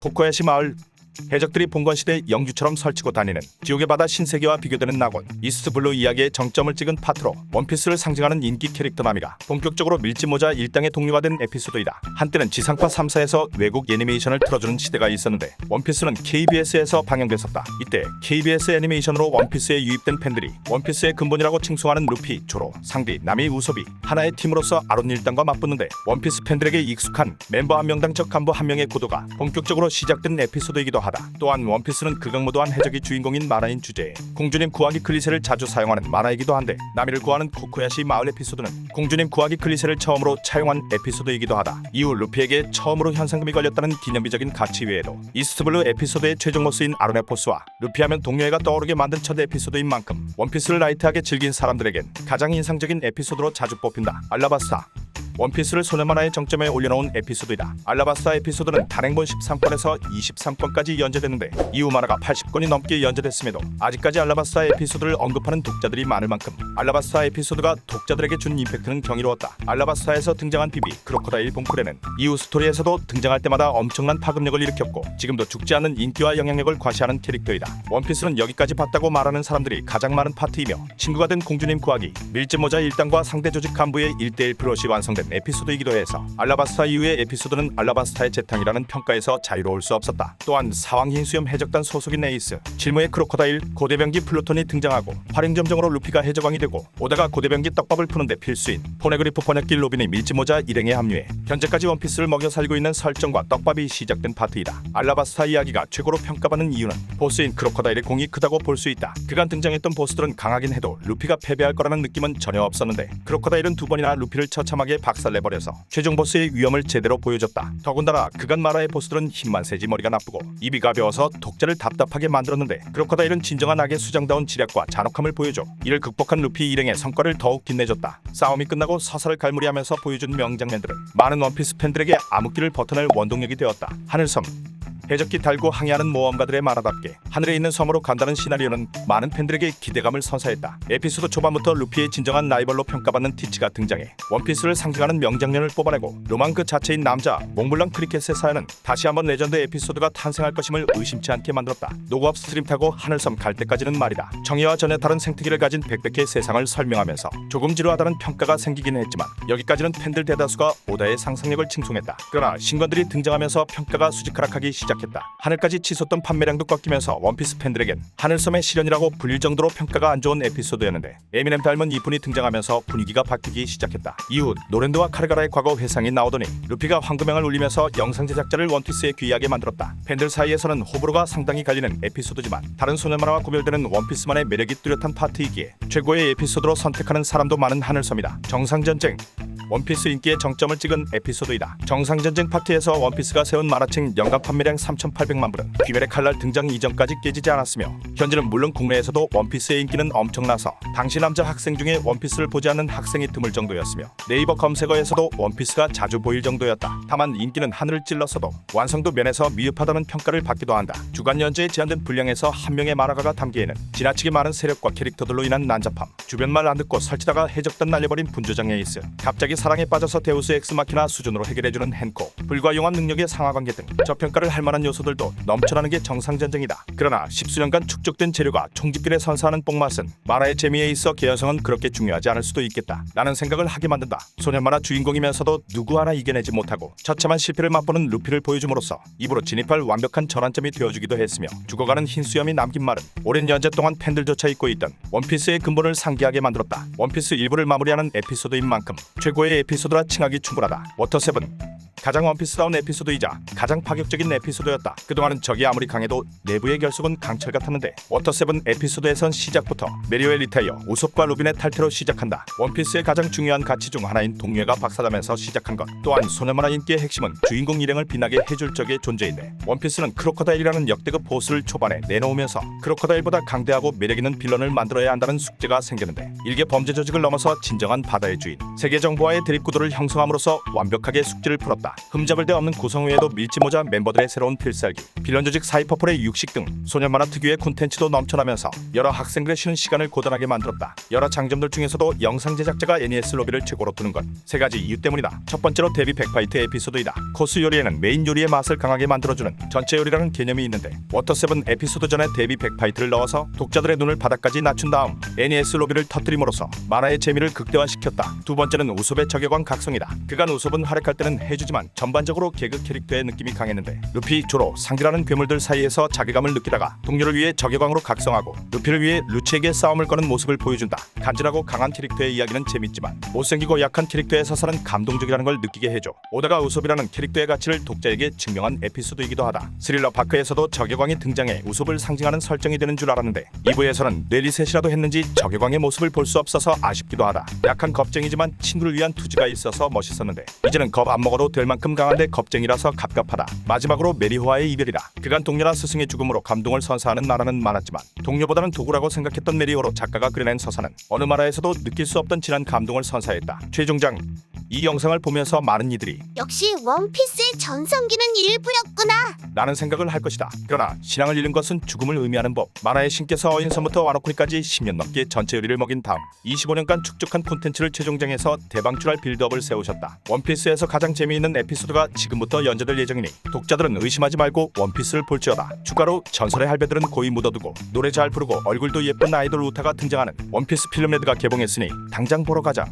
코코야시 마을. 해적들이 봉건시대 영주처럼 설치고 다니는 지옥의 바다 신세계와 비교되는 낙원 이스트블루 이야기의 정점을 찍은 파트로 원피스를 상징하는 인기 캐릭터 나미가 본격적으로 밀짚모자 일당의 동료가 된 에피소드이다. 한때는 지상파 3사에서 외국 애니메이션을 틀어주는 시대가 있었는데 원피스는 KBS에서 방영됐었다. 이때 KBS 애니메이션으로 원피스에 유입된 팬들이 원피스의 근본이라고 칭송하는 루피, 조로, 상디, 나미, 우소비 하나의 팀으로서 아론 일당과 맞붙는데 원피스 팬들에게 익숙한 멤버 한 명당 적 간부 한 명의 구도가 본격적으로 시작된 에피소드이기도 하다. 또한 원피스는 극악무도한 해적이 주인공인 만화인 주제에 공주님 구하기 클리셰를 자주 사용하는 만화이기도 한데 나미를 구하는 코코야시 마을 에피소드는 공주님 구하기 클리셰를 처음으로 차용한 에피소드이기도 하다. 이후 루피에게 처음으로 현상금이 걸렸다는 기념비적인 가치 외에도 이스트블루 에피소드의 최종 보스인 아론의 포스와 루피하면 동료애가 떠오르게 만든 첫 에피소드인 만큼 원피스를 라이트하게 즐긴 사람들에겐 가장 인상적인 에피소드로 자주 뽑힌다. 알라바스타. 원피스를 소년 만화의 정점에 올려놓은 에피소드이다. 알라바스타 에피소드는 단행본 13권에서 23권까지 연재됐는데 이후 만화가 80권이 넘게 연재됐음에도 아직까지 알라바스타 에피소드를 언급하는 독자들이 많을 만큼 알라바스타 에피소드가 독자들에게 준 임팩트는 경이로웠다. 알라바스타에서 등장한 비비, 크로코다일 봉쿠레는 이후 스토리에서도 등장할 때마다 엄청난 파급력을 일으켰고 지금도 죽지 않는 인기와 영향력을 과시하는 캐릭터이다. 원피스는 여기까지 봤다고 말하는 사람들이 가장 많은 파트이며 친구가 된 공주님 구하기, 밀짚모자 일당과 상대 조직 간부의 1대1 플롯이 완성된 에피소드이기도 해서 알라바스타 이후의 에피소드는 알라바스타의 재탕이라는 평가에서 자유로울 수 없었다. 또한 사왕 흰수염 해적단 소속인 에이스, 질무의 크로코다일, 고대병기 플루톤이 등장하고 활용점정으로 루피가 해적왕이 되고 오다가 고대병기 떡밥을 푸는데 필수인 포네그리프 번역길 로빈이 밀짚모자 일행에 합류해 현재까지 원피스를 먹여 살고 있는 설정과 떡밥이 시작된 파트이다. 알라바스타 이야기가 최고로 평가받는 이유는 보스인 크로코다일의 공이 크다고 볼 수 있다. 그간 등장했던 보스들은 강하긴 해도 루피가 패배할 거라는 느낌은 전혀 없었는데 크로코다일은 두 번이나 루피를 처참하게 박살내버려서 최종 보스의 위험을 제대로 보여줬다. 더군다나 그간 마라의 보스들은 힘만 세지 머리가 나쁘고 입이 가벼워서 독자를 답답하게 만들었는데 크로코다일은 진정한 악의 수장다운 지략과 잔혹함을 보여줘 이를 극복한 루피 일행의 성과를 더욱 빛내줬다. 싸움이 끝나고 서사를 갈무리하면서 보여준 명장면들은 많은 원피스 팬들에게 암흑기를 버텨낼 원동력이 되었다. 하늘섬. 해적기 달고 항해하는 모험가들의 만화답게 하늘에 있는 섬으로 간다는 시나리오는 많은 팬들에게 기대감을 선사했다. 에피소드 초반부터 루피의 진정한 라이벌로 평가받는 티치가 등장해 원피스를 상징하는 명장면을 뽑아내고 로망 그 자체인 남자 몽블랑 크리켓의 사연은 다시 한번 레전드 에피소드가 탄생할 것임을 의심치 않게 만들었다. 노고업 스트림 타고 하늘섬 갈 때까지는 말이다. 정예와 전혀 다른 생태계를 가진 백백의 세상을 설명하면서 조금 지루하다는 평가가 생기긴 했지만 여기까지는 팬들 대다수가 오다의 상상력을 칭송했다. 그러나 신관들이 등장하면서 평가가 수직하락하기 시작했다. 하늘까지 치솟던 판매량도 꺾이면서 원피스 팬들에겐 하늘섬의 실현이라고 불릴 정도로 평가가 안 좋은 에피소드였는데 에미넴 닮은 이분이 등장하면서 분위기가 바뀌기 시작했다. 이후 노랜드와 카르가라의 과거 회상이 나오더니 루피가 황금형을 울리면서 영상 제작자를 원피스에 귀하게 만들었다. 팬들 사이에서는 호불호가 상당히 갈리는 에피소드지만 다른 소년 만화와 구별되는 원피스만의 매력이 뚜렷한 파트이기에 최고의 에피소드로 선택하는 사람도 많은 하늘섬이다. 정상전쟁. 원피스 인기의 정점을 찍은 에피소드이다. 정상전쟁 파트에서 원피스가 세운 만화책 연간 판매량 3,800만 부는 귀멸의 칼날 등장 이전까지 깨지지 않았으며 현재는 물론 국내에서도 원피스의 인기는 엄청나서 당시 남자 학생 중에 원피스를 보지 않는 학생이 드물 정도였으며 네이버 검색어에서도 원피스가 자주 보일 정도였다. 다만 인기는 하늘을 찔렀어도 완성도 면에서 미흡하다는 평가를 받기도 한다. 주간 연재에 제한된 분량에서 한 명의 만화가가 담기에는 지나치게 많은 세력과 캐릭터들로 인한 난잡함, 주변 말 안 듣고 설치다가 해적단 날려버린 분조장 에이스, 갑자기 사랑에 빠져서 데우스 엑스마키나 수준으로 해결해주는 헨코, 불가용한 능력의 상하관계 등 저평가를 할 만한 요소들도 넘쳐나는 게 정상전쟁이다. 그러나 십수년간 축적된 재료가 총집길에 선사하는 뽕맛은 만화의 재미에 있어 개연성은 그렇게 중요하지 않을 수도 있겠다 라는 생각을 하게 만든다. 소년 만화 주인공이면서도 누구 하나 이겨내지 못하고 처참한 실패를 맛보는 루피를 보여줌으로써 입으로 진입할 완벽한 전환점이 되어주기도 했으며 죽어가는 흰 수염이 남긴 말은 오랜 연재 동안 팬들조차 잊고 있던 원피스의 근본을 상기하게 만들었다. 원피스 일부를 마무리하는 에피소드인 만큼 최고의 에피소드라 칭하기 충분하다. 워터7. 가장 원피스다운 에피소드이자 가장 파격적인 에피소드였다. 그동안은 적이 아무리 강해도 내부의 결속은 강철 같았는데 워터7 에피소드에선 시작부터 메리오의 리타이어, 우솝과 로빈의 탈퇴로 시작한다. 원피스의 가장 중요한 가치 중 하나인 동료가 박살나면서 시작한 것. 또한 소년만화 인기의 핵심은 주인공 일행을 빛나게 해줄 적의 존재인데 원피스는 크로커다일이라는 역대급 보스를 초반에 내놓으면서 크로커다일보다 강대하고 매력있는 빌런을 만들어야 한다는 숙제가 생겼는데 일개 범죄 조직을 넘어서 진정한 바다의 주인, 세계 정보와의 대립구도를 형성함으로써 완벽하게 숙제를 풀었다. 흠잡을 데 없는 구성 외에도 밀짚모자 멤버들의 새로운 필살기, 빌런 조직 사이퍼폴의 육식 등 소년 만화 특유의 콘텐츠도 넘쳐나면서 여러 학생들의 쉬는 시간을 고단하게 만들었다. 여러 장점들 중에서도 영상 제작자가 NES 로비를 최고로 두는 건 세 가지 이유 때문이다. 첫 번째로 데뷔 100파이트 에피소드이다. 코스 요리에는 메인 요리의 맛을 강하게 만들어주는 전체 요리라는 개념이 있는데 워터7 에피소드 전에 데뷔 100파이트를 넣어서 독자들의 눈을 바닥까지 낮춘 다음 NES 로비를 터뜨림으로써 만화의 재미를 극대화시켰다. 두 번째는 우솝의 저격왕 각성이다. 그간 우솝은 활약할 때는 해주지만 전반적으로 개그 캐릭터의 느낌이 강했는데 루피, 조로, 상기라는 괴물들 사이에서 자괴감을 느끼다가 동료를 위해 저격왕으로 각성하고 루피를 위해 루치에게 싸움을 거는 모습을 보여준다. 간지나고 강한 캐릭터의 이야기는 재밌지만 못생기고 약한 캐릭터의 서사는 감동적이라는 걸 느끼게 해줘. 오다가 우솝이라는 캐릭터의 가치를 독자에게 증명한 에피소드이기도 하다. 스릴러 파크에서도 저격왕이 등장해 우솝을 상징하는 설정이 되는 줄 알았는데 2부에서는 뇌리셋이라도 했는지 저격왕의 모습을 볼 수 없어서 아쉽기도 하다. 약한 겁쟁이지만 친구를 위한 투지가 있어서 멋있었는데 이제는 겁 안 먹어도 될 만큼 강한데 겁쟁이라서 갑갑하다. 마지막으로 메리호와의 이별이다. 그간 동료나 스승의 죽음으로 감동을 선사하는 나라는 많았지만 동료보다는 도구라고 생각했던 메리호로 작가가 그려낸 서사는 어느 만화에서도 느낄 수 없던 진한 감동을 선사했다. 최종장, 이 영상을 보면서 많은 이들이 역시 원피스의 전성기는 일부였구나. 라는 생각을 할 것이다. 그러나 신앙을 잃는 것은 죽음을 의미하는 법. 만화의 신께서 어인선부터 와노코니까지 10년 넘게 전체 요리를 먹인 다음 25년간 축적한 콘텐츠를 최종장에서 대방출할 빌드업을 세우셨다. 원피스에서 가장 재미있는 에피소드가 지금부터 연재될 예정이니 독자들은 의심하지 말고 원피스를 볼지어다. 추가로 전설의 할배들은 고이 묻어두고 노래 잘 부르고 얼굴도 예쁜 아이돌 우타가 등장하는 원피스 필름레드가 개봉했으니 당장 보러 가자.